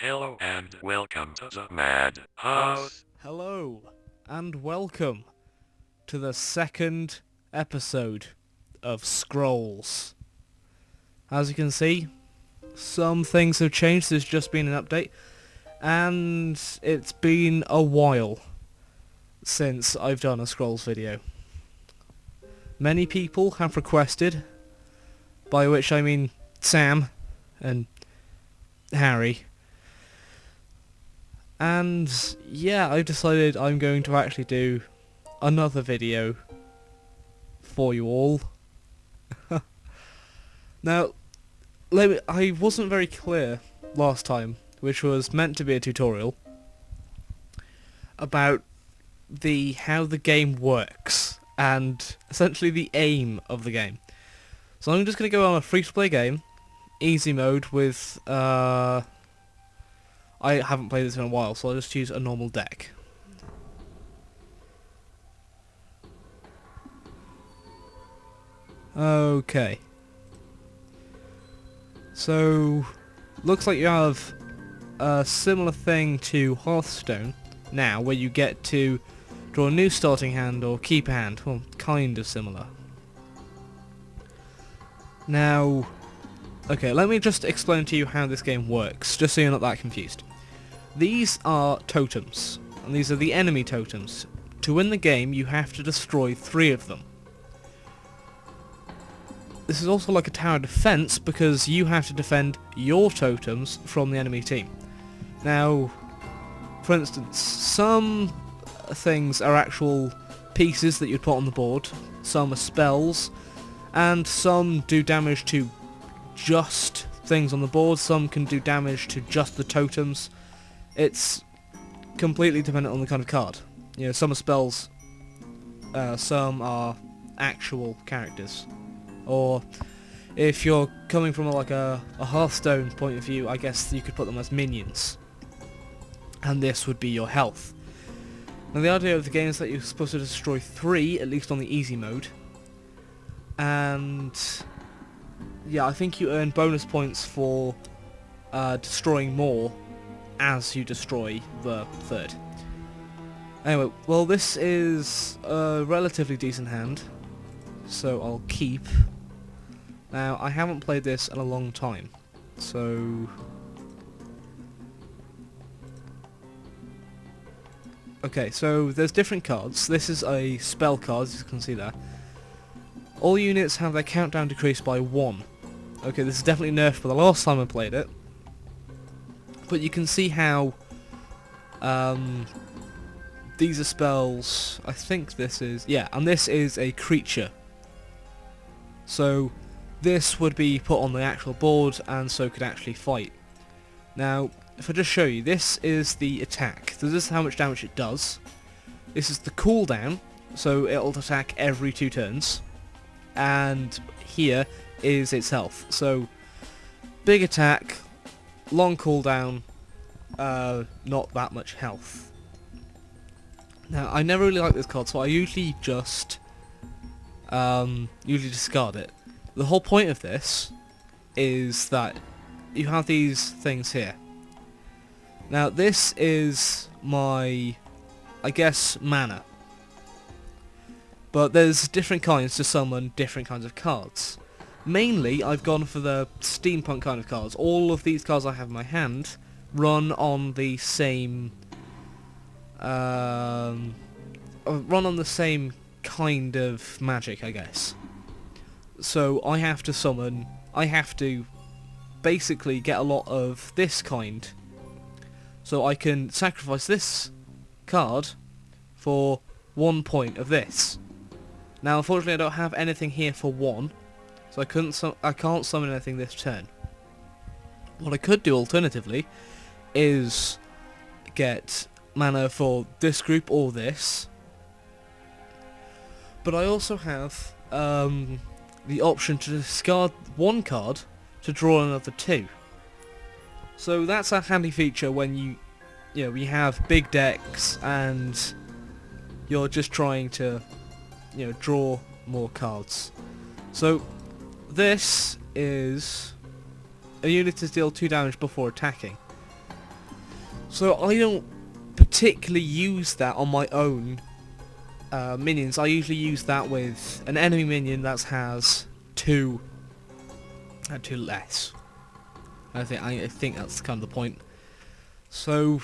Hello and welcome to the Madhouse. Hello, and welcome to the second episode of Scrolls. As you can see, some things have changed. There's just been an update, and it's been a while since I've done a Scrolls video. Many people have requested, by which I mean Sam and Harry. And yeah, I've decided I'm going to actually do another video for you all. Now, I wasn't very clear last time, which was meant to be a tutorial, about how the game works, and essentially the aim of the game. So I'm just going to go on a free-to-play game, easy mode with, I haven't played this in a while, so I'll just use a normal deck. Okay. So, looks like you have a similar thing to Hearthstone now, where you get to draw a new starting hand or keep a hand. Well, kind of similar. Now, okay, let me just explain to you how this game works, just so you're not that confused. These are totems, and these are the enemy totems. To win the game, you have to destroy 3 of them. This is also like a tower defense, because you have to defend your totems from the enemy team. Now, for instance, some things are actual pieces that you'd put on the board, some are spells, and some do damage to just things on the board, some can do damage to just the totems. It's completely dependent on the kind of card. You know, some are spells, some are actual characters. Or if you're coming from like a Hearthstone point of view, I guess you could put them as minions. And this would be your health. Now the idea of the game is that you're supposed to destroy 3, at least on the easy mode. And yeah, I think you earn bonus points for destroying more as you destroy the 3rd. Anyway, well, this is a relatively decent hand, so I'll keep. Now, I haven't played this in a long time, so okay, so there's different cards. This is a spell card, as you can see there. All units have their countdown decreased by 1. Okay, this is definitely nerfed for the last time I played it. But you can see how these are spells. I think this is, yeah, and this is a creature. So this would be put on the actual board and so could actually fight. Now, if I just show you, this is the attack. So this is how much damage it does. This is the cooldown, so it'll attack every 2 turns. And here is its health. So big attack, long cooldown, not that much health. Now, I never really like this card, so I usually just discard it. The whole point of this is that you have these things here. Now, this is my, I guess, mana. But there's different kinds to summon different kinds of cards. Mainly, I've gone for the steampunk kind of cards. All of these cards I have in my hand run on the same kind of magic, I guess. So I have to basically get a lot of this kind. So I can sacrifice this card for 1 point of this. Now, unfortunately, I don't have anything here for 1, so I can't summon anything this turn. What I could do alternatively is get mana for this group or this, but I also have the option to discard 1 card to draw another 2. So that's a handy feature when you have big decks and you're just trying to draw more cards. So this is a unit to deal 2 damage before attacking. So I don't particularly use that on my own minions. I usually use that with an enemy minion that has two less. I think that's kind of the point. So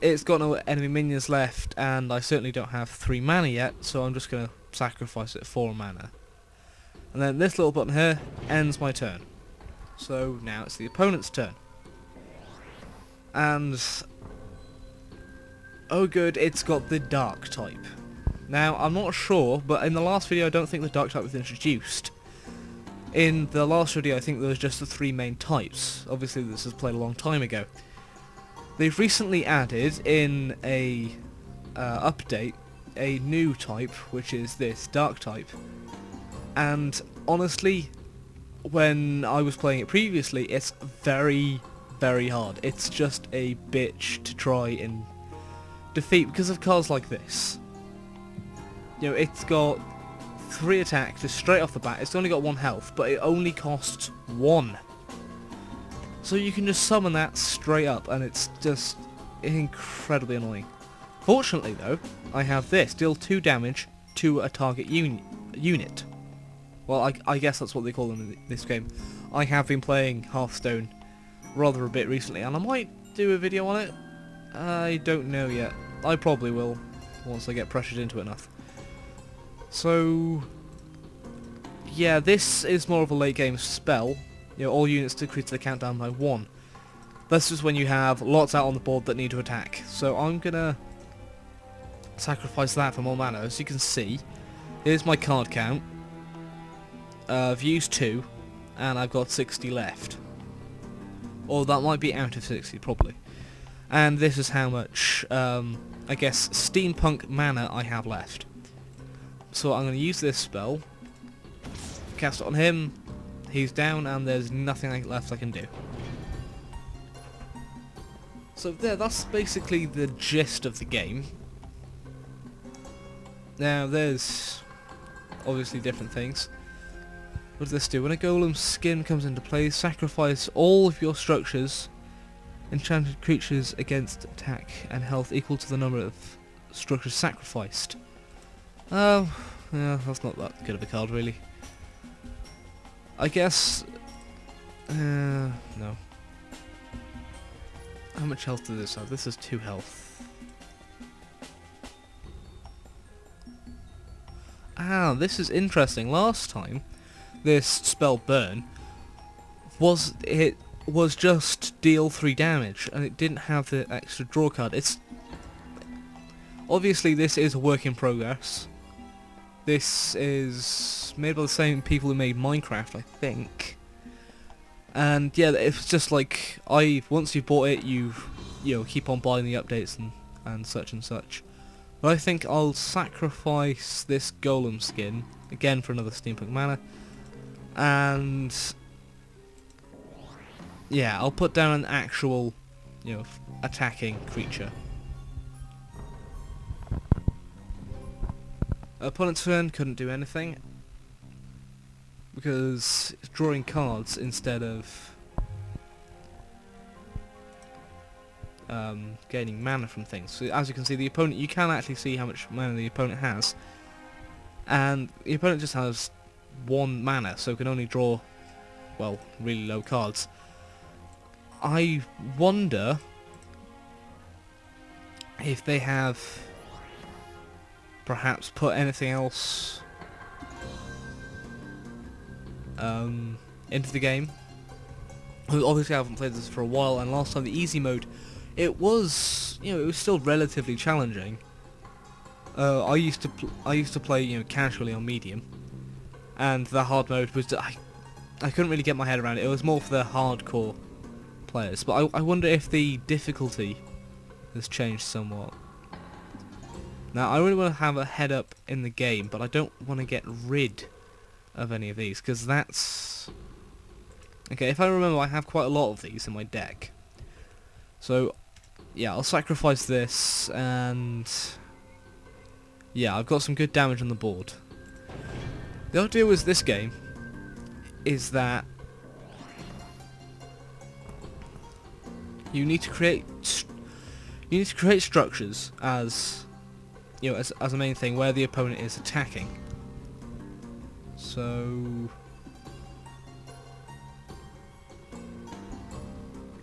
it's got no enemy minions left, and I certainly don't have 3 mana yet, so I'm just going to sacrifice it for mana. And then this little button here ends my turn. So now it's the opponent's turn. And oh good, it's got the dark type. Now I'm not sure, but in the last video I don't think the dark type was introduced. In the last video I think there was just the 3 main types. Obviously this was played a long time ago. They've recently added in a update a new type, which is this dark type. And honestly, when I was playing it previously, it's very, very hard. It's just a bitch to try and defeat because of cards like this. You know, it's got 3 attacks just straight off the bat. It's only got 1 health, but it only costs 1. So you can just summon that straight up, and it's just incredibly annoying. Fortunately though, I have this, deal 2 damage to a target unit. Well, I guess that's what they call them in this game. I have been playing Hearthstone rather a bit recently, and I might do a video on it. I don't know yet. I probably will, once I get pressured into it enough. So yeah, this is more of a late game spell. You know, all units decrease the countdown by 1. This is when you have lots out on the board that need to attack. So I'm gonna sacrifice that for more mana. As you can see, here's my card count. I've used 2, and I've got 60 left. Or that might be out of 60, probably. And this is how much, I guess, steampunk mana I have left. So I'm going to use this spell, cast it on him, he's down, and there's nothing left I can do. So there, that's basically the gist of the game. Now there's obviously different things. What does this do? When a golem skin comes into play, sacrifice all of your structures, enchanted creatures against attack and health equal to the number of structures sacrificed. Oh, yeah, that's not that good of a card really. I guess, no. How much health does this have? This is 2 health. Ah, this is interesting. Last time, this spell burn was just deal 3 damage, and it didn't have the extra draw card. It's obviously this is a work in progress. This is made by the same people who made Minecraft, I think. And yeah, it's just like once you've bought it, you keep on buying the updates and such and such. But I think I'll sacrifice this golem skin again for another steampunk mana. And yeah, I'll put down an actual, attacking creature. Opponent's turn, couldn't do anything because it's drawing cards instead of gaining mana from things. So as you can see, the opponent, you can actually see how much mana the opponent has, and the opponent just has 1 mana, so can only draw, well, really low cards. I wonder if they have perhaps put anything else into the game. Obviously I haven't played this for a while, and last time the easy mode, it was still relatively challenging. I used to play casually on medium, and the hard mode was I couldn't really get my head around it. It was more for the hardcore players, but I wonder if the difficulty has changed somewhat. Now I really want to have a head up in the game, but I don't want to get rid of any of these, because that's... Okay, if I remember, I have quite a lot of these in my deck. So yeah, I'll sacrifice this, and yeah, I've got some good damage on the board. The idea with this game is that you need to create You need to create structures as, you know, as a main thing where the opponent is attacking. So,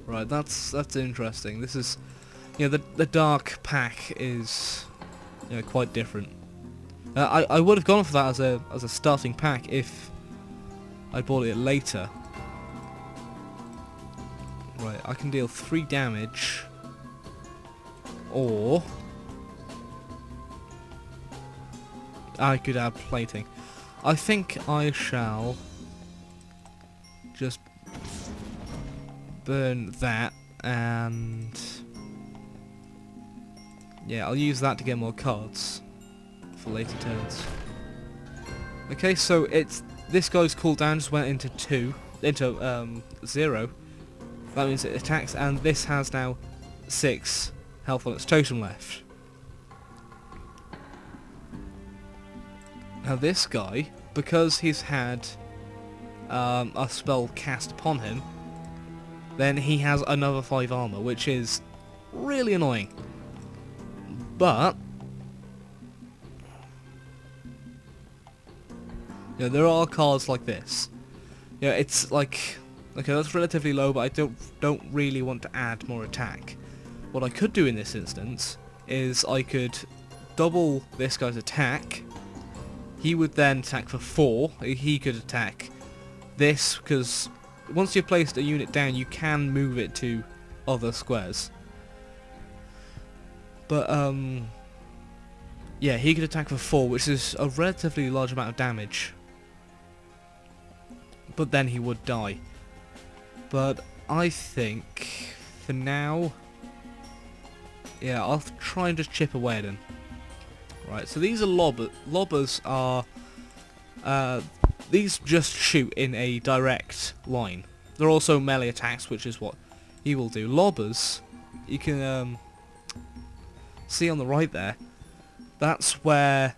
right, that's interesting. This is, you know, the dark pack is, you know, quite different. I would have gone for that as a starting pack if I bought it later. Right, I can deal 3 damage, or I could add plating. I think I shall just burn that, and yeah, I'll use that to get more cards for later turns. Okay, so this guy's cooldown just went into 0. That means it attacks, and this has now 6 health on its totem left. Now this guy, because he's had a spell cast upon him, then he has another 5 armor, which is really annoying. But you know, there are cards like this. Yeah, it's like, okay, that's relatively low, but I don't really want to add more attack. What I could do in this instance is I could double this guy's attack. He would then attack for 4. He could attack this, because once you've placed a unit down, you can move it to other squares. But yeah, he could attack for 4, which is a relatively large amount of damage. But then he would die. But I think, for now, yeah, I'll try and just chip away at him. Right, so these are lobbers. Lobbers are, these just shoot in a direct line. They're also melee attacks, which is what he will do. Lobbers, you can see on the right there, that's where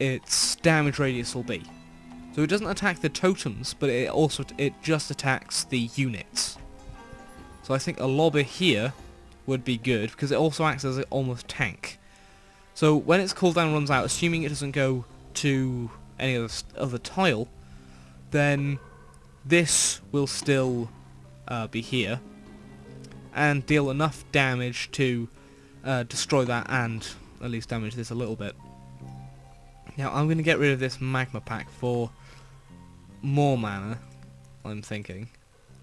its damage radius will be. So it doesn't attack the totems, but it just attacks the units. So I think a lobber here would be good, because it also acts as an almost tank. So when its cooldown runs out, assuming it doesn't go to any other tile, then this will still be here, and deal enough damage to destroy that and at least damage this a little bit. Now I'm going to get rid of this magma pack for more mana, I'm thinking.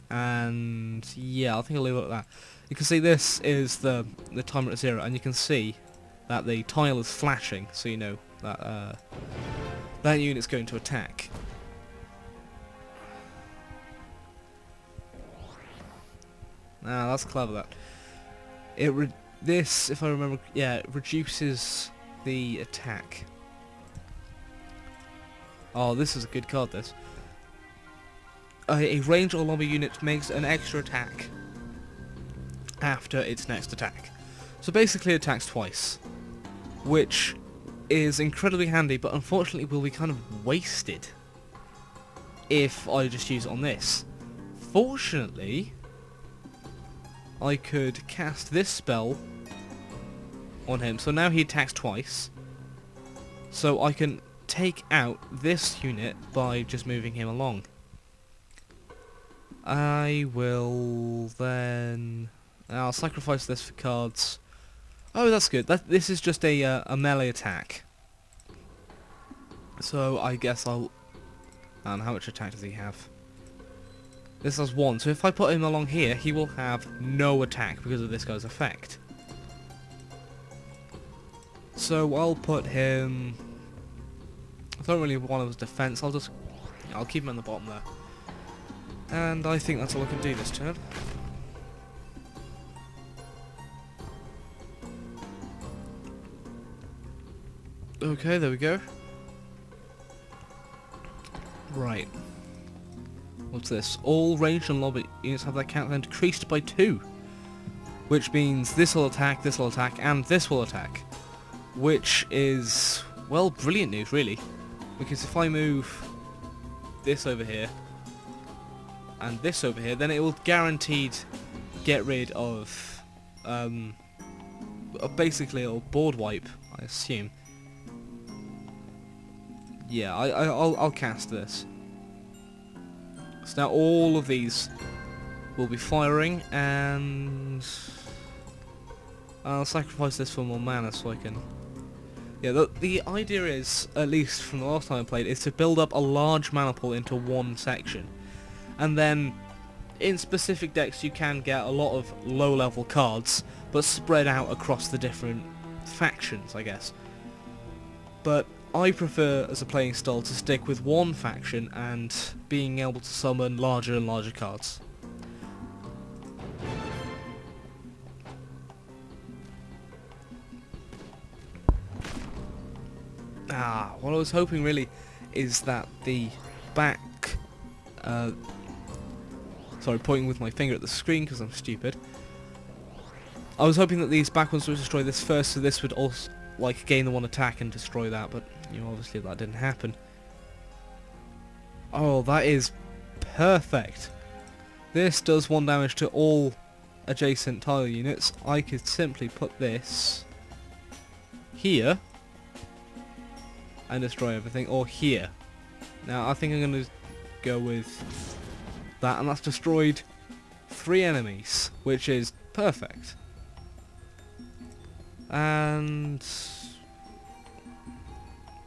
And yeah, I think I'll leave it at that. You can see this is the timer at 0, and you can see that the tile is flashing, so you know that that unit's going to attack. Ah, that's clever. That this, if I remember, yeah, it reduces the attack. Oh, this is a good card. This a range or lobby unit makes an extra attack after its next attack. So basically, it attacks twice, which is incredibly handy, but unfortunately will be kind of wasted if I just use it on this. Fortunately, I could cast this spell on him, so now he attacks twice, so I can take out this unit by just moving him along. I will then... I'll sacrifice this for cards. Oh, that's good. This is just a melee attack. So I guess I'll... how much attack does he have? This has 1, so if I put him along here, he will have no attack because of this guy's effect. So I'll put him... I don't really want his defense, I'll keep him on the bottom there. And I think that's all I can do this turn. Okay, there we go. Right. What's this? All ranged and lobby units have their countdown decreased by 2. Which means this will attack, and this will attack. Which is, well, brilliant news, really. Because if I move this over here, and this over here, then it will guaranteed get rid of basically a board wipe, I assume. Yeah, I'll cast this. So now all of these will be firing, and I'll sacrifice this for more mana so I can... Yeah, the idea is, at least from the last time I played, is to build up a large mana pool into one section. And then, in specific decks you can get a lot of low-level cards, but spread out across the different factions, I guess. But I prefer, as a playing style, to stick with one faction and being able to summon larger and larger cards. What I was hoping really is that the back... sorry, pointing with my finger at the screen because I'm stupid. I was hoping that these back ones would destroy this first, so this would also like gain the one attack and destroy that, but you know, obviously that didn't happen. Oh, that is perfect. This does 1 damage to all adjacent tile units. I could simply put this here and destroy everything, or here. Now I think I'm going to go with that, and that's destroyed 3 enemies, which is perfect. And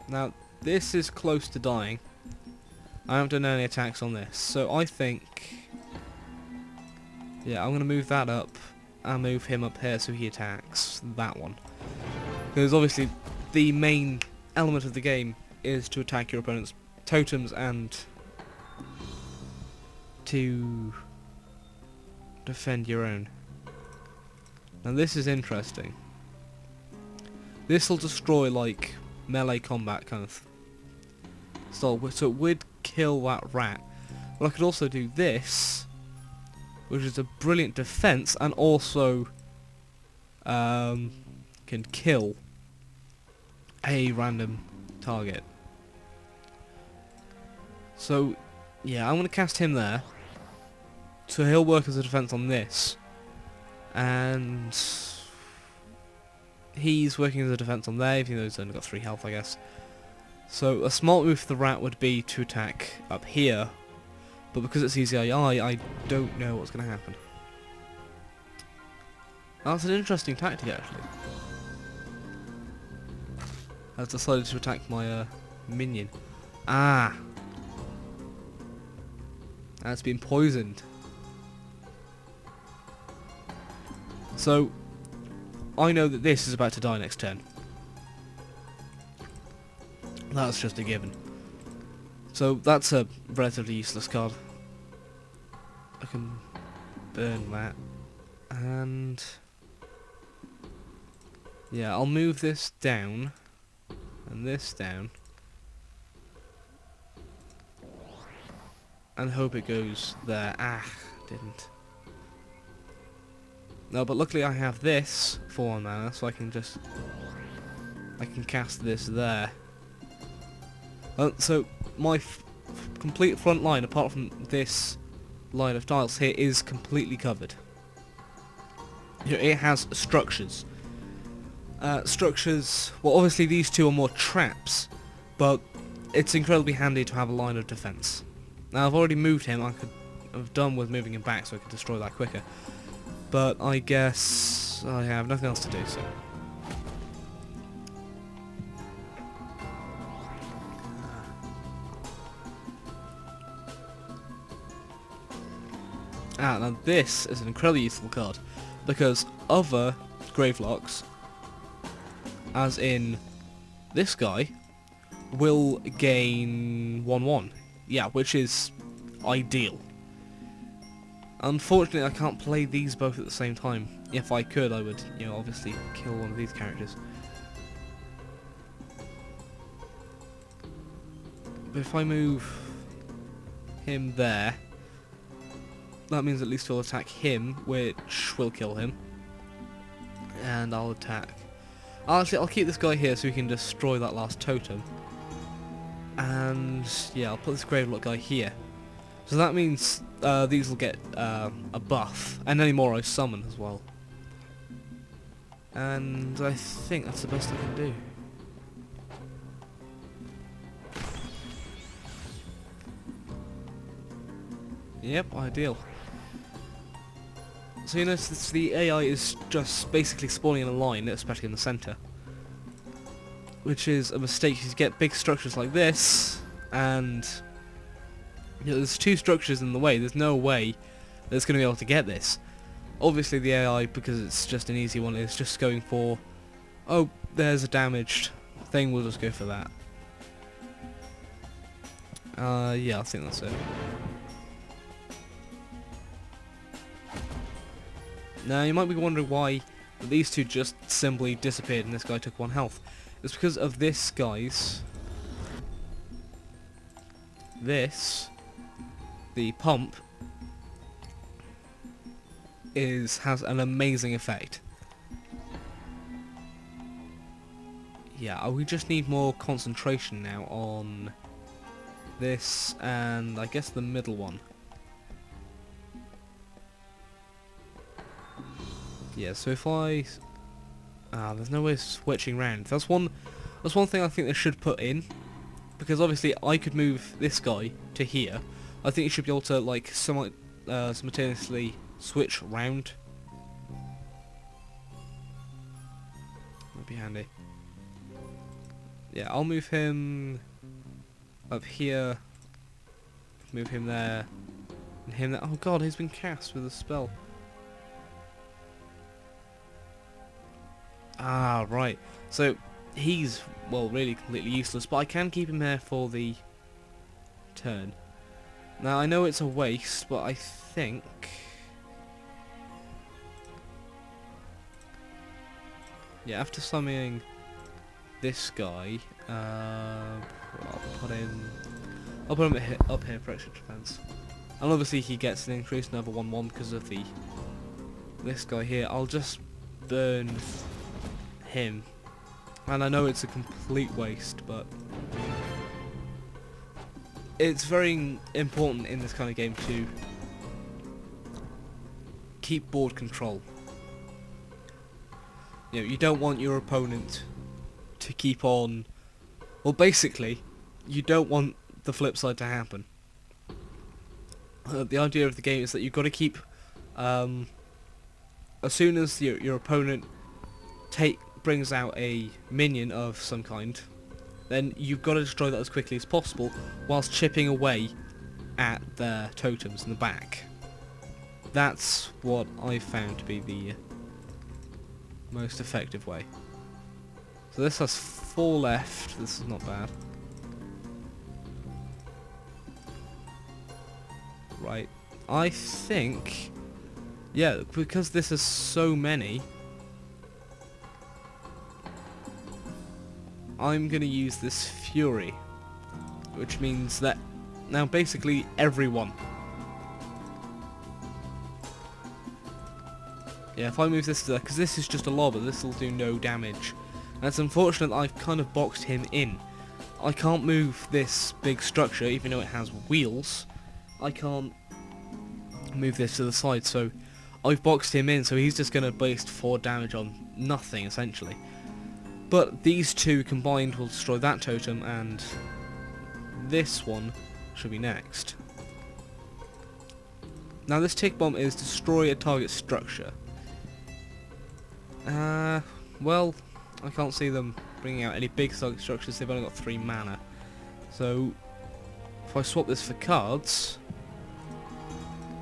now this is close to dying. I haven't done any attacks on this, so I think, yeah, I'm going to move that up and move him up here so he attacks that one. Because obviously the main element of the game is to attack your opponent's totems and to defend your own. Now this is interesting. This will destroy like melee combat kind of style, so it would kill that rat. But I could also do this, which is a brilliant defense, and also can kill a random target. So yeah, I'm going to cast him there, so he'll work as a defense on this, and he's working as a defense on there, even though he's only got 3 health, I guess. So a smart move for the rat would be to attack up here, but because it's EZII, I don't know what's going to happen. That's an interesting tactic, actually. I've decided to attack my minion. Ah! That's been poisoned. So I know that this is about to die next turn. That's just a given. So that's a relatively useless card. I can burn that. And yeah, I'll move this down and this down and hope it goes there. Ah, didn't. No, but luckily I have this for 1 mana, so I can cast this there. So my complete front line, apart from this line of tiles here, is completely covered. It has structures. Structures, well obviously these two are more traps, but it's incredibly handy to have a line of defense. Now I've already moved him, I could have done with moving him back so I could destroy that quicker. But I guess I have nothing else to do, so. Now this is an incredibly useful card, because other Gravelocks, as in this guy, will gain 1/1. Yeah, which is ideal. Unfortunately, I can't play these both at the same time. If I could, I would, you know, obviously kill one of these characters. But if I move him there, that means at least he'll attack him, which will kill him. And I'll attack. Actually, I'll keep this guy here so he can destroy that last totem. And yeah, I'll put this Gravelock guy here. So that means these will get a buff, and any more I summon as well. And I think that's the best I can do. Yep, ideal. So you notice the AI is just basically spawning in a line, especially in the centre. Which is a mistake. You get big structures like this, and there's two structures in the way. There's no way that it's going to be able to get this. Obviously the AI, because it's just an easy one, is just going for, oh, there's a damaged thing, we'll just go for that. Yeah, I think that's it. Now you might be wondering why these two just simply disappeared and this guy took 1 health. It's because of this, guys. This, the pump, has an amazing effect. Yeah, we just need more concentration now on this and I guess the middle one. Yeah, so if I... there's no way of switching around. That's one thing I think they should put in. Because obviously I could move this guy to here. I think you should be able to like somewhat simultaneously switch round. That'd be handy. Yeah, I'll move him up here. Move him there. And him there. Oh god, he's been cast with a spell. Ah, right. So, he's, well, really completely useless, but I can keep him there for the turn. Now, I know it's a waste, but I think... yeah, after summoning this guy, I'll put him up here for extra defense. And obviously he gets an increased another 1/1 because of this guy here. I'll just burn him. And I know it's a complete waste, but it's very important in this kind of game to keep board control. You know, you don't want your opponent to keep on... well, basically, you don't want the flip side to happen. The idea of the game is that you've got to keep... as soon as your opponent brings out a minion of some kind, then you've got to destroy that as quickly as possible, whilst chipping away at their totems in the back. That's what I've found to be the most effective way. So this has 4 left. This is not bad. Right. I think... yeah, because this is so many, I'm going to use this Fury. Which means that now basically everyone... yeah, if I move this to there, because this is just a lobber, this will do no damage. And it's unfortunate that I've kind of boxed him in. I can't move this big structure, even though it has wheels. I can't move this to the side, so I've boxed him in, so he's just going to waste 4 damage on nothing, essentially. But these two combined will destroy that totem, and this one should be next. Now this tick bomb is destroy a target structure. Well, I can't see them bringing out any big target structures, they've only got 3 mana. So, if I swap this for cards,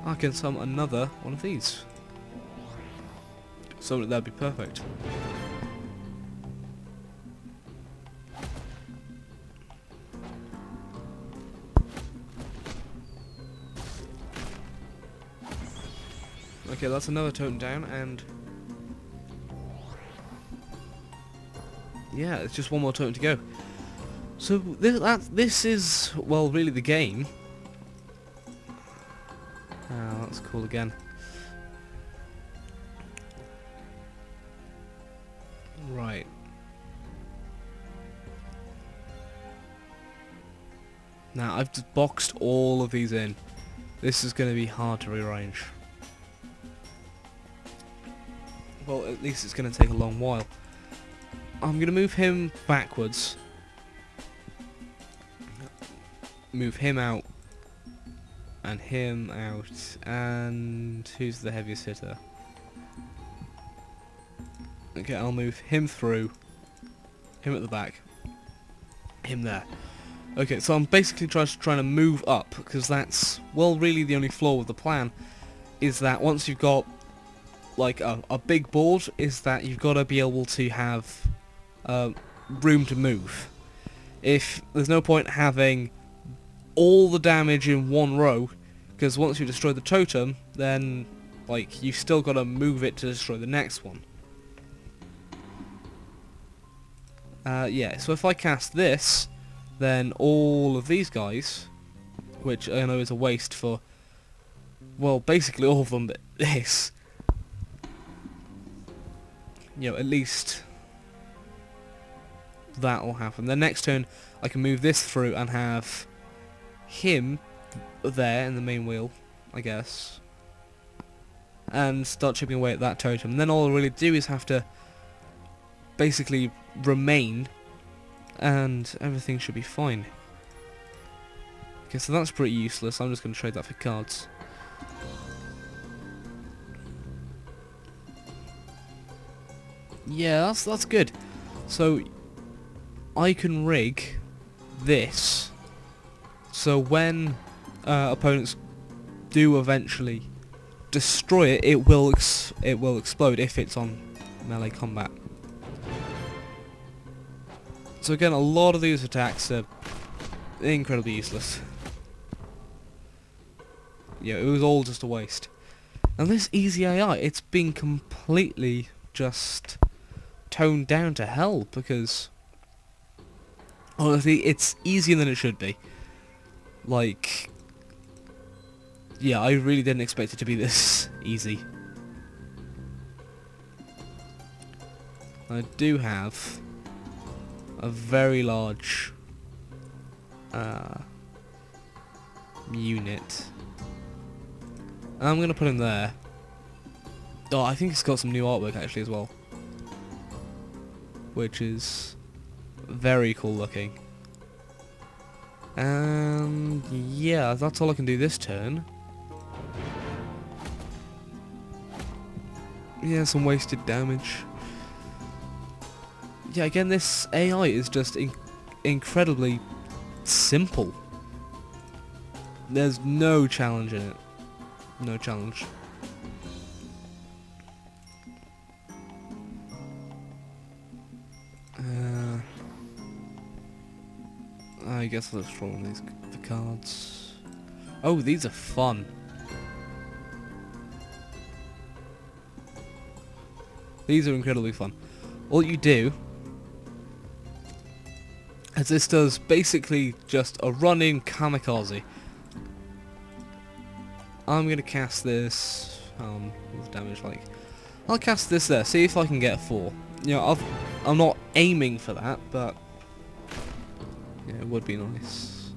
I can summon another one of these. So that'd be perfect. Okay, that's another totem down, and yeah, it's just one more totem to go. So this is, well, really the game. That's cool again. Right. Now I've just boxed all of these in. This is going to be hard to rearrange. But well, at least it's going to take a long while. I'm going to move him backwards. Move him out. And him out. And who's the heaviest hitter? Okay, I'll move him through. Him at the back. Him there. Okay, so I'm basically trying to move up, because that's, well, really the only flaw with the plan, is that once you've got, like, a big board, is that you've got to be able to have room to move. If there's no point having all the damage in one row, because once you destroy the totem, then, like, you've still got to move it to destroy the next one. Yeah, so if I cast this, then all of these guys, which I know is a waste for, well, basically all of them, but this, you know, at least that will happen. The next turn, I can move this through and have him there in the main wheel, I guess, and start chipping away at that totem. And then all I really do is have to basically remain, and everything should be fine. Okay, so that's pretty useless. I'm just going to trade that for cards. Yeah, that's good. So I can rig this so when opponents do eventually destroy it, it will explode if it's on melee combat. So again, a lot of these attacks are incredibly useless. Yeah, it was all just a waste. And this easy AI, it's been completely just toned down to hell, because honestly, it's easier than it should be. Like, yeah, I really didn't expect it to be this easy. I do have a very large unit. And I'm going to put him there. Oh, I think it's got some new artwork actually as well, which is very cool looking. And yeah, that's all I can do this turn. Yeah, some wasted damage. Yeah, again, this AI is just incredibly simple. There's no challenge in it. No challenge. I guess let's draw the cards. Oh, these are fun. These are incredibly fun. All you do, as this does basically just a run-in kamikaze. I'm gonna cast this. What's the damage like? I'll cast this there. See if I can get 4. You know, I'm not aiming for that, but yeah, it would be nice.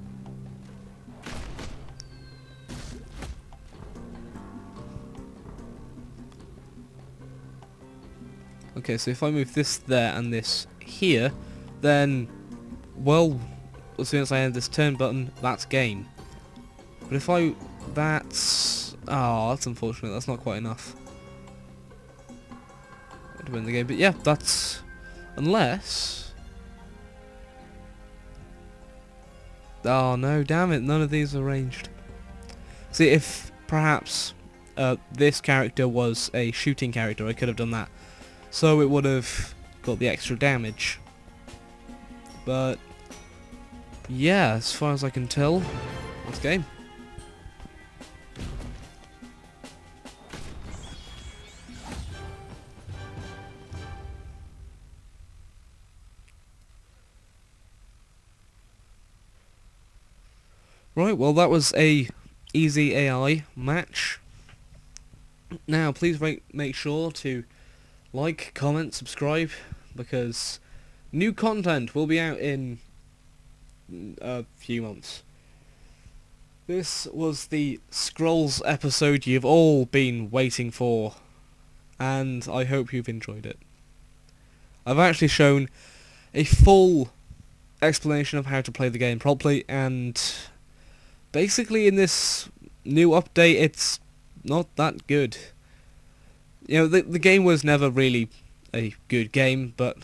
Okay, so if I move this there and this here, then, well, as soon as I end this turn button, that's game. But if that's unfortunate, that's not quite enough to win the game. But yeah, that's, unless, oh no, damn it, none of these are ranged. See, if perhaps this character was a shooting character, I could have done that. So it would have got the extra damage. But yeah, as far as I can tell, that's game. Right, well that was a easy AI match. Now please make sure to like, comment, subscribe, because new content will be out in a few months. This was the Scrolls episode you've all been waiting for. and I hope you've enjoyed it. I've actually shown a full explanation of how to play the game properly, and basically in this new update it's not that good. You know, the game was never really a good game, but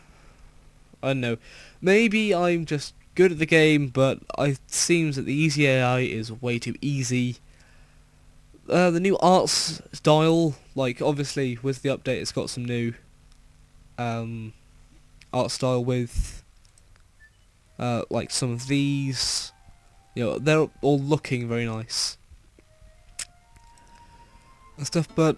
I don't know. Maybe I'm just good at the game, but it seems that the easy AI is way too easy. The new art style, like obviously with the update it's got some new art style with like some of these. You know, they're all looking very nice and stuff, but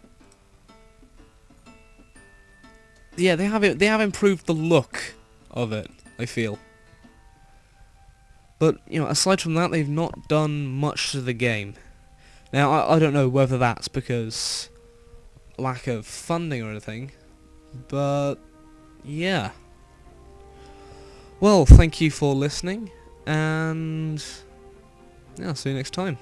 yeah, they have improved the look of it, I feel. But, you know, aside from that, they've not done much to the game. Now, I don't know whether that's because lack of funding or anything, but yeah. Well, thank you for listening, and yeah, I'll see you next time.